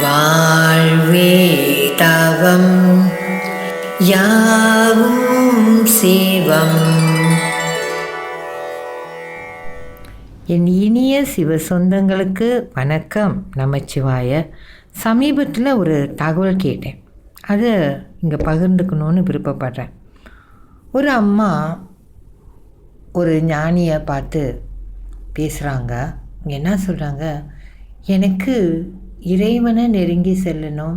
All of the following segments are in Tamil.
வாழ்வே தவம் யாவும் சிவம். என் இனிய சிவ சொந்தங்களுக்கு வணக்கம். நமச்சிவாய. சமீபத்தில் ஒரு தகவல் கேட்டேன், அதை இங்கே பகிர்ந்துக்கணுன்னு விருப்பப்படுறேன். ஒரு அம்மா ஒரு ஞானியை பார்த்து பேசுகிறாங்க. என்ன சொல்கிறாங்க, எனக்கு இறைவனை நெருங்கி செல்லணும்,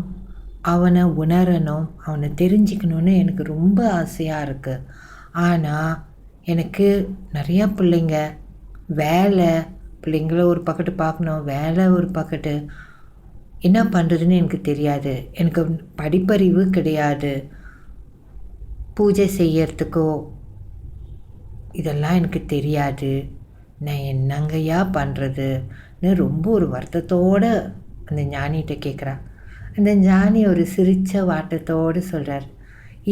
அவனை உணரணும், அவனை தெரிஞ்சுக்கணுன்னு எனக்கு ரொம்ப ஆசையாக இருக்குது. ஆனால் எனக்கு நிறையா பிள்ளைங்க, வேலை, பிள்ளைங்கள ஒரு பக்கத்து பார்க்கணும், வேலை ஒரு பக்கத்து, என்ன பண்ணுறதுன்னு எனக்கு தெரியாது. எனக்கு படிப்பறிவு கிடையாது, பூஜை செய்யறதுக்கோ இதெல்லாம் எனக்கு தெரியாது. நான் என்னங்கய்யா பண்ணுறதுன்னு ரொம்ப ஒரு வருத்தத்தோடு அந்த ஞானிகிட்ட கேட்குறான். அந்த ஞானி ஒரு சிரித்த வாட்டத்தோடு சொல்கிறார்,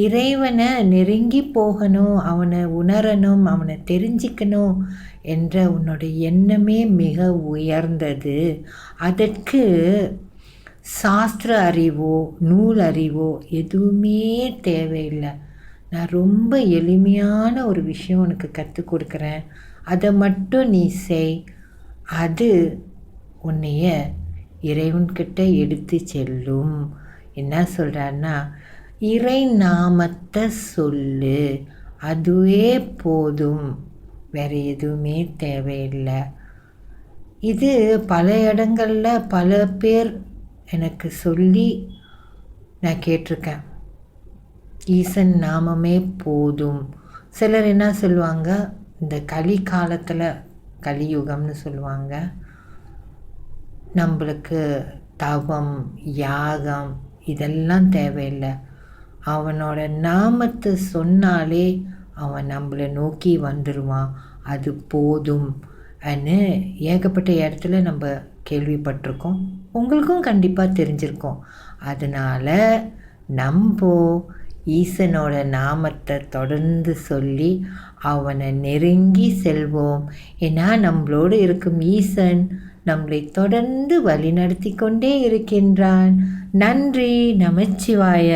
இறைவனை நெருங்கி போகணும், அவனை உணரணும், அவனை தெரிஞ்சிக்கணும் என்ற உன்னோட எண்ணமே மிக உயர்ந்தது. அதற்கு சாஸ்திர அறிவோ நூல் அறிவோ எதுவுமே தேவையில்லை. நான் ரொம்ப எளிமையான ஒரு விஷயம் உனக்கு கற்றுக் கொடுக்குறேன், அதை மட்டும் நீ செய். அது உன்னைய இறைவன்கிட்ட எடுத்து செல்லும். என்ன சொல்கிறான்னா, இறை நாமத்தை சொல்லு, அதுவே போதும், வேறு எதுவுமே தேவையில்லை. இது பல இடங்களில் பல பேர் எனக்கு சொல்லி நான் கேட்டிருக்கேன். ஈசன் நாமமே போதும். சிலர் என்ன சொல்லுவாங்க, இந்த கலி காலத்தில், கலியுகம்னு சொல்லுவாங்க, நம்மளுக்கு தவம் யாகம் இதெல்லாம் தேவையில்லை, அவனோட நாமத்தை சொன்னாலே அவன் நம்மளை நோக்கி வந்துடுவான், அது போதும் அன்னு ஏகப்பட்ட இடத்துல நம்ம கேள்விப்பட்டிருக்கோம். உங்களுக்கும் கண்டிப்பாக தெரிஞ்சிருக்கோம். அதனால் நம்ம ஈசனோட நாமத்தை தொடர்ந்து சொல்லி அவனை நெருங்கி செல்வோம். ஏன்னா நம்மளோடு இருக்கும் ஈசன் நம்மளை தொடர்ந்து வழி நடத்தி கொண்டே இருக்கின்றான். நன்றி. நமச்சிவாய.